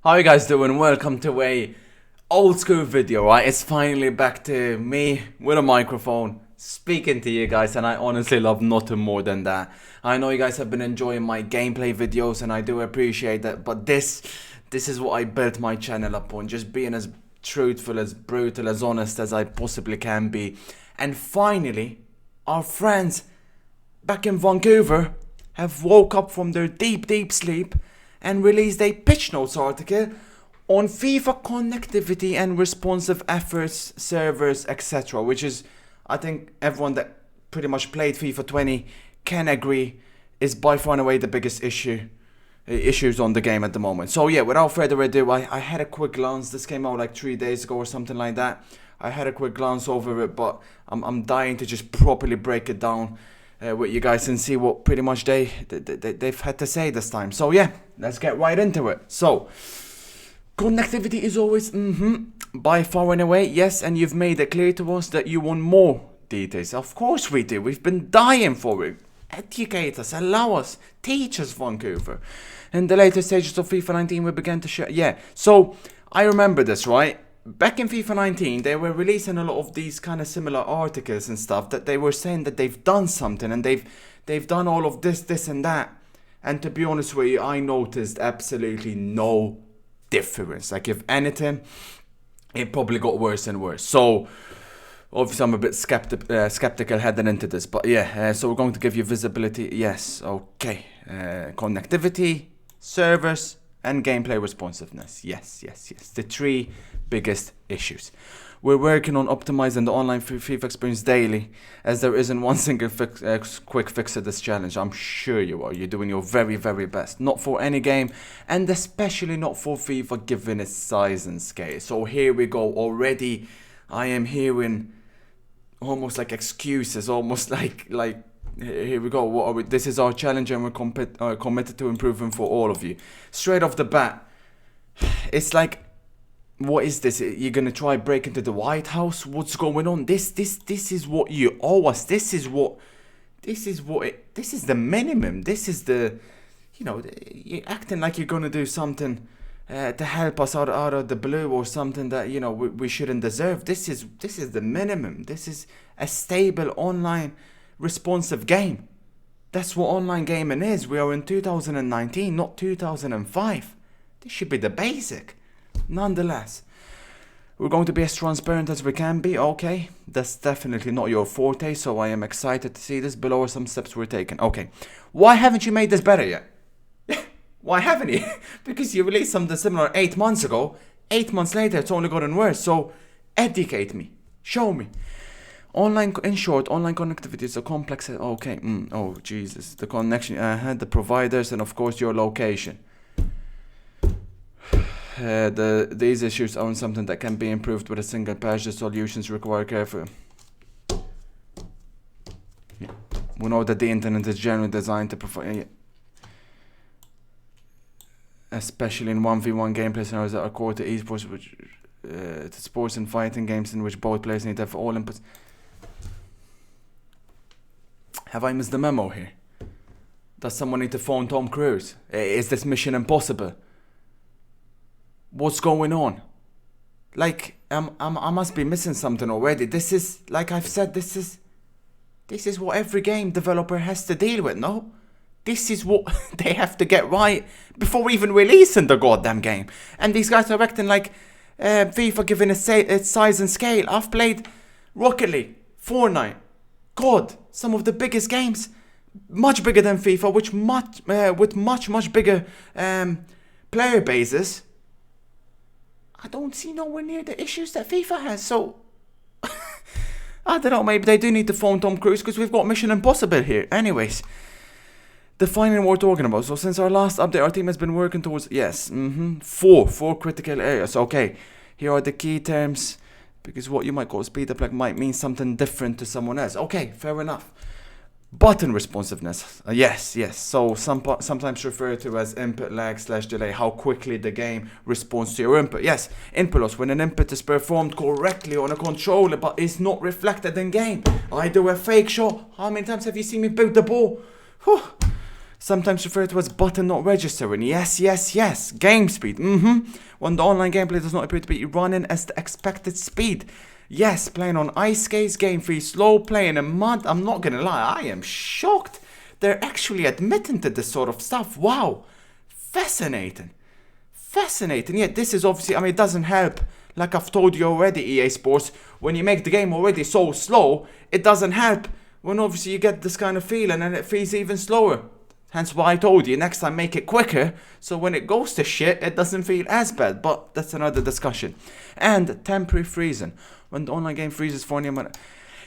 How you guys doing? Welcome to a old school video, right? It's finally back to me with a microphone speaking to you guys, and I honestly love nothing more than that. I know you guys have been enjoying my gameplay videos and I do appreciate that, but this is what I built my channel upon, just being as truthful, as brutal, as honest as I possibly can be. And finally, our friends back in Vancouver have woke up from their deep sleep and released a pitch notes article on FIFA connectivity and responsive efforts, servers, etc. Which is, I think everyone that pretty much played FIFA 20 can agree, is by far and away the biggest issues on the game at the moment. So yeah, without further ado, I had a quick glance. This came out like 3 days ago or something like that. I had a quick glance over it, but I'm dying to just properly break it down with you guys and see what pretty much they've had to say this time. So yeah, let's get right into it. So connectivity is always by far and away, yes, and you've made it clear to us that you want more details. Of course we do. We've been dying for it. Educate us, allow us, teach us, Vancouver. In the later stages of FIFA 19 we began to share. Yeah, so I remember this, right? Back in FIFA 19, they were releasing a lot of these kind of similar articles and stuff that they were saying that they've done something and they've done all of this and that. And to be honest with you, I noticed absolutely no difference. Like, if anything, it probably got worse and worse. So obviously I'm a bit skeptical heading into this, but yeah, so we're going to give you visibility. Yes, okay. Connectivity, servers, and gameplay responsiveness. Yes. The three biggest issues. We're working on optimizing the online FIFA experience daily, as there isn't one single quick fix to this challenge. I'm sure you are. You're doing your very best. Not for any game, and especially not for FIFA given its size and scale. So here we go. Already I am hearing almost like excuses, almost like here we go. What are we? This is our challenge, and we're committed to improving for all of you. Straight off the bat, it's like, what is this? You're gonna try break into the White House? What's going on? This is what you owe us. This is the minimum. This is the, you're acting like you're gonna do something to help us out of the blue, or something that we shouldn't deserve. This is the minimum. This is a stable online responsive game. That's what online gaming is. We are in 2019, not 2005. This should be the basic. Nonetheless, we're going to be as transparent as we can be. Okay, that's definitely not your forte, so I am excited to see this. Below are some steps we're taking. Okay, why haven't you made this better yet? Why haven't you? Because you released something similar 8 months ago. 8 months later, it's only gotten worse. So educate me, show me. In short, online connectivity is a complex. Okay, oh Jesus, the connection, the providers, and of course your location. These issues aren't something that can be improved with a single patch. The solutions require careful. Yeah. We know that the internet is generally designed to provide, especially in 1v1 gameplay scenarios that are core to esports, which to sports and fighting games in which both players need to have all inputs. Have I missed the memo here? Does someone need to phone Tom Cruise? Is this Mission Impossible? What's going on? Like, I must be missing something already. This is, like I've said, this is what every game developer has to deal with, no? This is what they have to get right before even releasing the goddamn game. And these guys are acting like FIFA given its size and scale. I've played Rocket League, Fortnite, God, some of the biggest games, much bigger than FIFA, with much bigger player bases. I don't see nowhere near the issues that FIFA has, so I don't know, maybe they do need to phone Tom Cruise, because we've got Mission Impossible here. Anyways, defining what we're talking about. So since our last update, our team has been working towards, four critical areas. Okay, here are the key terms, because what you might call speed up might mean something different to someone else. Okay, fair enough. Button responsiveness, yes, so sometimes referred to as input lag / delay, how quickly the game responds to your input. Yes, input loss, when an input is performed correctly on a controller but is not reflected in game. I do a fake shot. How many times have you seen me boot the ball? Whew. Sometimes referred to as button not registering. Yes, yes, yes. Game speed. When the online gameplay does not appear to be running as the expected speed. Yes, playing on ice skates, game feels slow, playing in mud. I'm not gonna lie, I am shocked. They're actually admitting to this sort of stuff. Wow. Fascinating. Fascinating. Yeah, this is obviously, I mean, it doesn't help. Like I've told you already, EA Sports, when you make the game already so slow, it doesn't help. When obviously you get this kind of feeling and it feels even slower. Hence why I told you, next time make it quicker, so when it goes to shit, it doesn't feel as bad. But that's another discussion. And temporary freezing. When the online game freezes for any minute.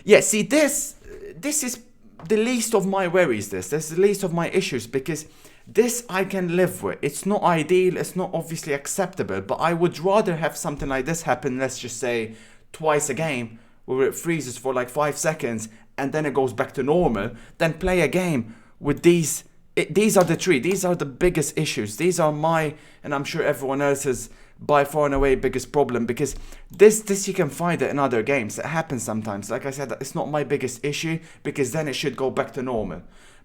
Yeah, see, this is the least of my worries, this is the least of my issues, because this I can live with. It's not ideal, it's not obviously acceptable, but I would rather have something like this happen, let's just say, twice a game, where it freezes for like 5 seconds, and then it goes back to normal, than play a game with these. These are the biggest issues. These are my, and I'm sure everyone else's, by far and away biggest problem, because this you can find it in other games. It happens sometimes. Like I said, it's not my biggest issue, because then it should go back to normal.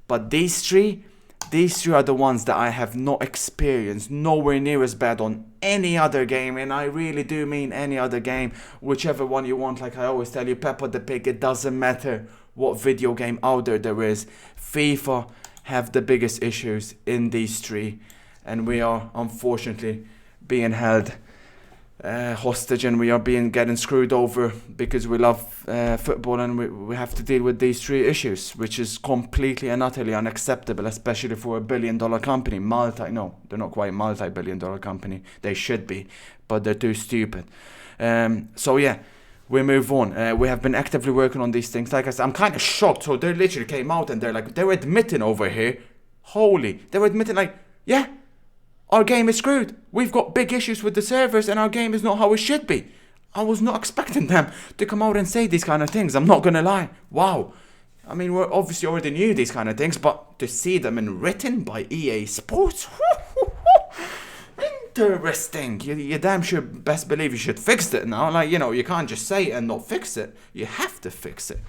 But these three are the ones that I have not experienced nowhere near as bad on any other game, and I really do mean any other game, whichever one you want. Like I always tell you, Peppa the Pig, it doesn't matter what video game out there is. FIFA have the biggest issues in these three, and we are unfortunately being held hostage, and we are getting screwed over because we love football, and we have to deal with these three issues, which is completely and utterly unacceptable, especially for a billion-dollar company. No, they're not quite multi-billion-dollar company. They should be, but they're too stupid. So yeah, we move on. We have been actively working on these things. Like I said, I'm kind of shocked. So they literally came out and they're admitting over here, they were admitting like, yeah, our game is screwed. We've got big issues with the servers and our game is not how it should be. I was not expecting them to come out and say these kind of things. I'm not gonna lie. Wow. I mean, we obviously already knew these kind of things, but to see them in written by EA Sports, interesting. You damn sure best believe you should fix it now. Like, you know, you can't just say it and not fix it. You have to fix it.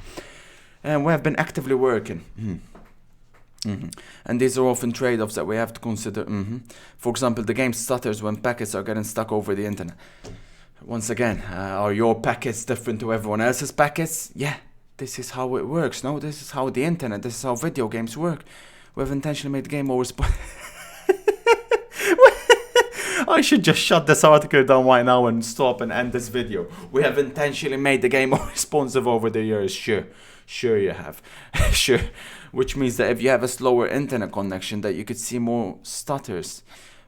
And we have been actively working. And these are often trade-offs that we have to consider. For example, the game stutters when packets are getting stuck over the internet. Once again, are your packets different to everyone else's packets? Yeah, this is how it works. No, this is how the internet, this is how video games work. We have intentionally made the game more I should just shut this article down right now and stop and end this video. We have intentionally made the game more responsive over the years. Sure you have. Sure. Which means that if you have a slower internet connection, that you could see more stutters.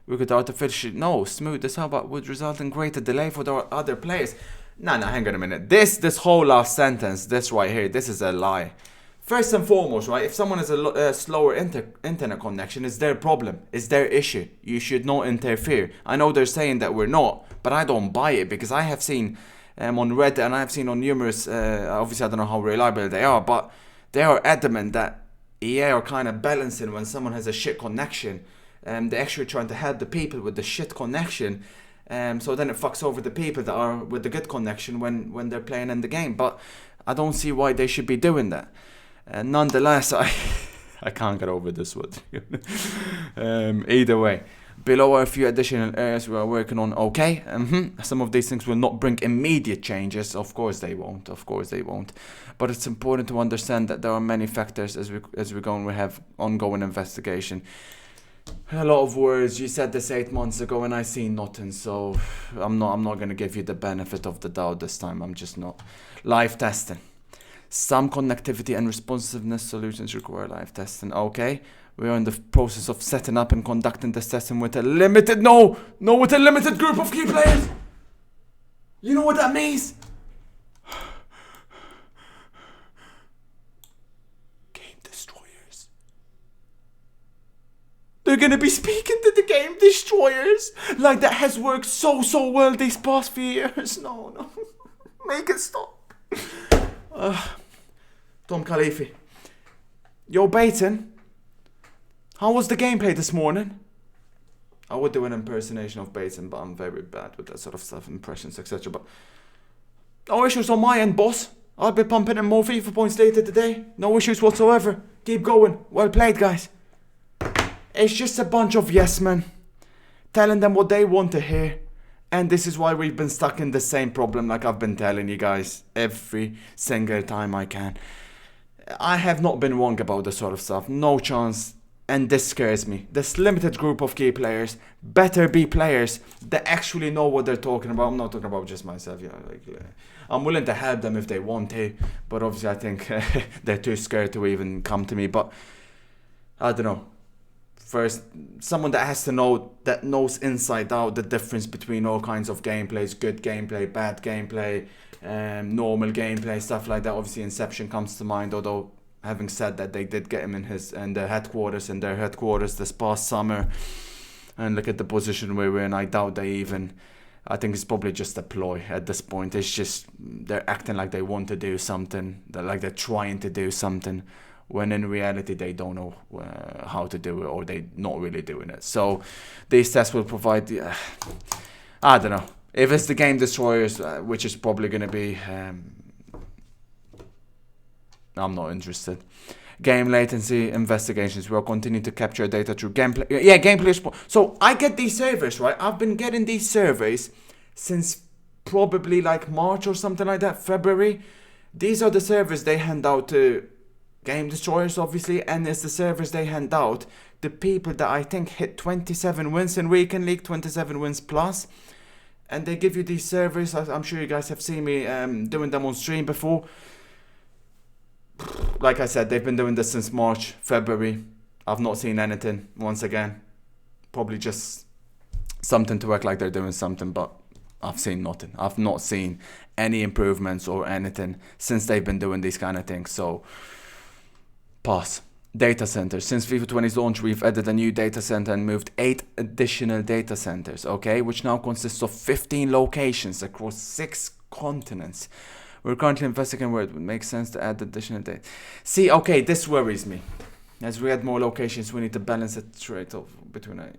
We could artificially smooth this out, but would result in greater delay for the other players. No, hang on a minute. This whole last sentence, this right here, this is a lie. First and foremost, right, if someone has a slower internet connection, it's their problem, it's their issue. You should not interfere. I know they're saying that we're not, but I don't buy it, because I have seen on Reddit and I have seen on numerous, obviously I don't know how reliable they are, but they are adamant that EA are kind of balancing when someone has a shit connection. They're actually trying to help the people with the shit connection. So then it fucks over the people that are with the good connection when they're playing in the game. But I don't see why they should be doing that. Nonetheless, I can't get over this one. Either way, below are a few additional areas we are working on. Okay, some of these things will not bring immediate changes. Of course they won't. But it's important to understand that there are many factors as we go, and we have ongoing investigation. A lot of words. You said this 8 months ago, and I see nothing. So I'm not gonna give you the benefit of the doubt this time. I'm just not. Live testing. Some connectivity and responsiveness solutions require live testing. Okay, we are in the process of setting up and conducting this testing with a limited group of key players. You know what that means? Game destroyers. They're gonna be speaking to the game destroyers. Like, that has worked so well these past few years. No. Make it stop. Tom Khalifi. Yo, Baton. How was the gameplay this morning? I would do an impersonation of Baton, but I'm very bad with that sort of stuff, impressions, etc. But no issues on my end, boss. I'll be pumping in more FIFA points later today. No issues whatsoever. Keep going. Well played, guys. It's just a bunch of yes men telling them what they want to hear. And this is why we've been stuck in the same problem, like I've been telling you guys every single time I can. I have not been wrong about this sort of stuff. No chance. And this scares me. This limited group of key players better be players that actually know what they're talking about. I'm not talking about just myself. I'm willing to help them if they want to. But obviously I think they're too scared to even come to me. But I don't know. First, someone that has to know, that knows inside out the difference between all kinds of gameplays, good gameplay, bad gameplay, normal gameplay, stuff like that. Obviously Inception comes to mind, although having said that, they did get him in their headquarters this past summer, and look at the position we were in. I doubt they even, I think it's probably just a ploy at this point. It's just they're acting like they want to do something, they're trying to do something, when in reality they don't know how to do it, or they're not really doing it. So these tests will provide, I don't know, if it's the game destroyers, which is probably going to be, I'm not interested. Game latency investigations. We'll continue to capture data through gameplay. Yeah, gameplay. So I get these surveys, right? I've been getting these surveys since probably like March or something like that, February. These are the surveys they hand out to game destroyers, obviously, and it's the servers they hand out the people that I think hit 27 wins in Weekend League, 27 wins plus, and they give you these servers. I'm sure you guys have seen me doing them on stream before. Like I said, they've been doing this since March, February. I've not seen anything. Once again, probably just something to work like they're doing something, but I've seen nothing. I've not seen any improvements or anything since they've been doing these kind of things. So pass. Data centers. Since FIFA 20's launch, we've added a new data center and moved 8 additional data centers, okay, which now consists of 15 locations across 6 continents. We're currently investigating where it would make sense to add additional data. See, okay, this worries me. As we add more locations, we need to balance the trade-off between it.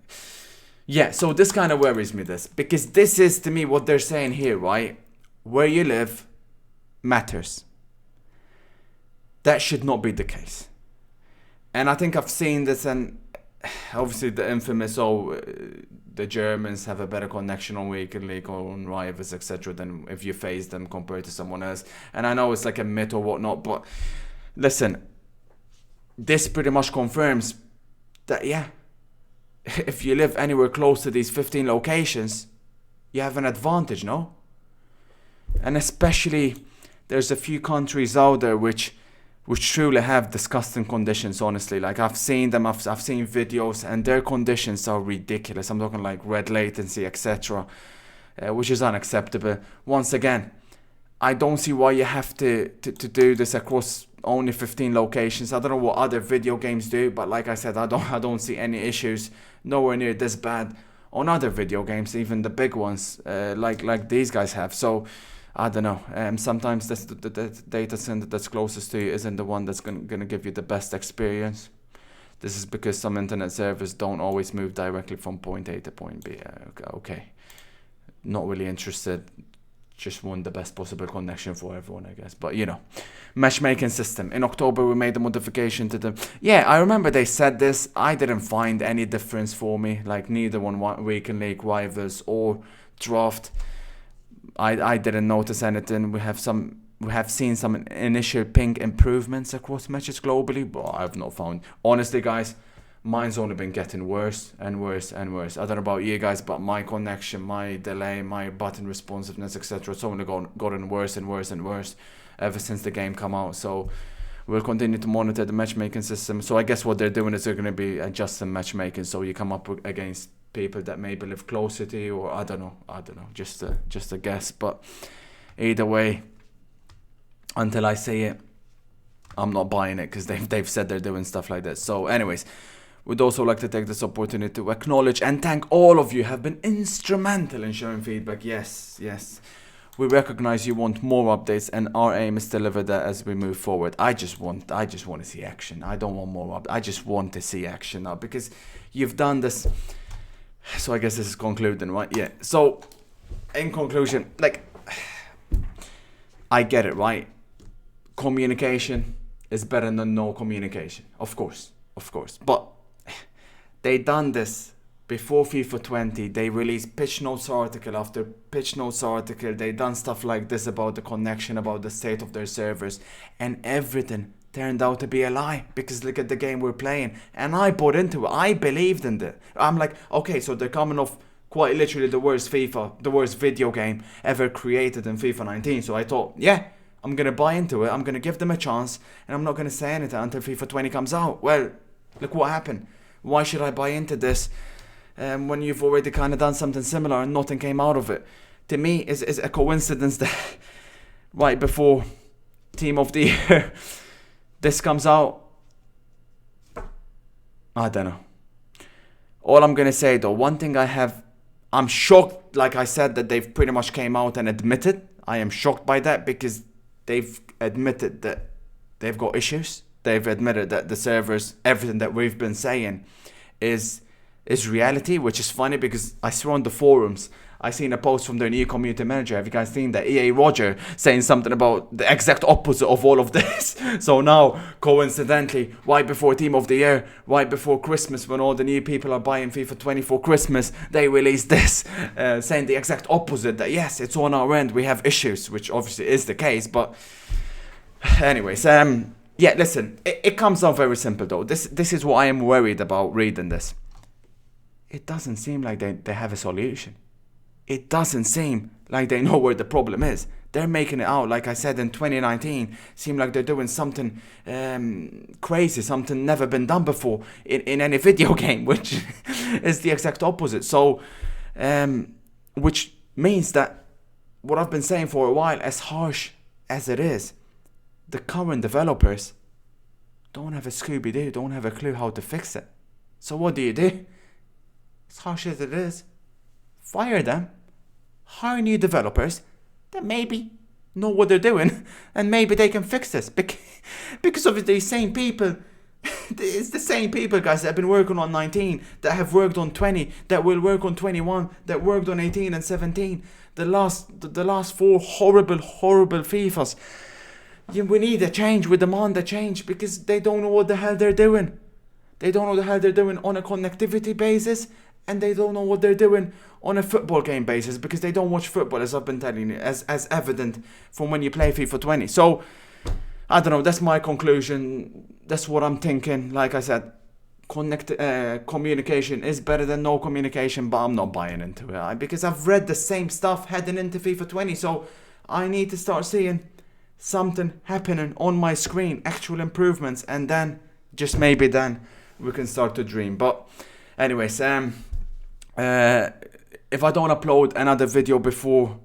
Yeah, so this kind of worries me, because this is, to me, what they're saying here, right? Where you live matters. That should not be the case. And I think I've seen this, and obviously the infamous, the Germans have a better connection on Weekend League or on Rivals, etc. than if you face them compared to someone else. And I know it's like a myth or whatnot, but listen, this pretty much confirms that, yeah, if you live anywhere close to these 15 locations, you have an advantage, no? And especially, there's a few countries out there which truly have disgusting conditions, honestly. Like, I've seen them, I've seen videos, and their conditions are ridiculous. I'm talking like red latency, etc., which is unacceptable. Once again, I don't see why you have to do this across only 15 locations. I don't know what other video games do, but like I said, I don't see any issues, nowhere near this bad on other video games, even the big ones, like these guys have. So I don't know. Sometimes the data center that's closest to you isn't the one that's gonna give you the best experience. This is because some internet servers don't always move directly from point A to point B. Okay. Not really interested. Just want the best possible connection for everyone, I guess. But, matchmaking system. In October, we made a modification to the... Yeah, I remember they said this. I didn't find any difference for me. Like, neither on Weekend League, Rivals, or Draft. I didn't notice anything. We have seen some initial ping improvements across matches globally, but I've not found... Honestly, guys, mine's only been getting worse and worse and worse. I don't know about you guys, but my connection, my delay, my button responsiveness, etc., it's only gotten worse and worse and worse ever since the game come out. So we'll continue to monitor the matchmaking system. So I guess what they're doing is they're going to be adjusting matchmaking, so you come up against people that maybe live closer to you, or I don't know, just a guess. But either way, until I see it, I'm not buying it, because they've said they're doing stuff like this. So anyways, we'd also like to take this opportunity to acknowledge and thank all of you who have been instrumental in sharing feedback. Yes, we recognize you want more updates, and our aim is to deliver that as we move forward. I just want to see action. I don't want more I just want to see action now, because you've done this. So I guess this is concluding, right? Yeah. So in conclusion, like, I get it, right? Communication is better than no communication, of course. But They done this before FIFA 20. They released pitch notes article after pitch notes article. They done stuff like this about the connection, about the state of their servers, and everything turned out to be a lie, because look at the game we're playing. And I bought into it. I believed in it. I'm like, okay, so they're coming off quite literally the worst video game ever created in FIFA 19. So I thought, yeah, I'm going to buy into it. I'm going to give them a chance, and I'm not going to say anything until FIFA 20 comes out. Well, look what happened. Why should I buy into this when you've already kind of done something similar and nothing came out of it? To me, is a coincidence that right before Team of the Year this comes out. I don't know. All I'm going to say though, one thing I'm shocked, like I said, that they've pretty much came out and admitted. I am shocked by that, because they've admitted that they've got issues. They've admitted that the servers, everything that we've been saying is reality, which is funny, because I saw on the forums, I seen a post from their new community manager. Have you guys seen that? EA Roger saying something about the exact opposite of all of this. So now, coincidentally, right before Team of the Year, right before Christmas, when all the new people are buying FIFA 20 for Christmas, they released this, saying the exact opposite, that yes, it's on our end, we have issues, which obviously is the case. But anyways, yeah, listen, it comes down very simple though. This is what I am worried about reading this. It doesn't seem like they have a solution. It doesn't seem like they know where the problem is. They're making it out, like I said, in 2019, seem like they're doing something crazy, something never been done before in any video game, which is the exact opposite. So, which means that what I've been saying for a while, as harsh as it is, the current developers don't have a Scooby-Doo, don't have a clue how to fix it. So what do? As harsh as it is, fire them, hire new developers that maybe know what they're doing, and maybe they can fix this. Because of the same people, it's the same people, guys, that have been working on 19, that have worked on 20, that will work on 21, that worked on 18 and 17. The last 4 horrible FIFAs. We need a change. We demand a change, because they don't know what the hell they're doing. They don't know what the hell they're doing on a connectivity basis, and they don't know what they're doing on a football game basis, because they don't watch football, as I've been telling you, as evident from when you play FIFA 20. So, I don't know, that's my conclusion. That's what I'm thinking. Like I said, communication is better than no communication, but I'm not buying into it, because I've read the same stuff heading into FIFA 20, so I need to start seeing something happening on my screen, actual improvements, and then, just maybe then, we can start to dream. But anyways, if I don't upload another video before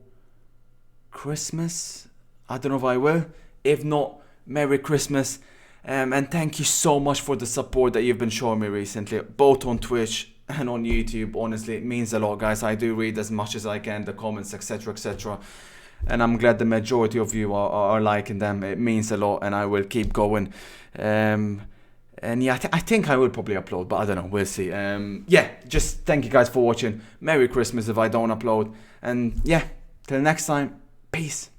Christmas, I don't know if I will. If not, Merry Christmas, and thank you so much for the support that you've been showing me recently, both on Twitch and on YouTube. Honestly, it means a lot, guys. I do read as much as I can, the comments, etc, etc, and I'm glad the majority of you are liking them. It means a lot, and I will keep going. And yeah, I think I will probably upload, but I don't know, we'll see. Yeah, just thank you guys for watching. Merry Christmas if I don't upload. And yeah, till next time, peace.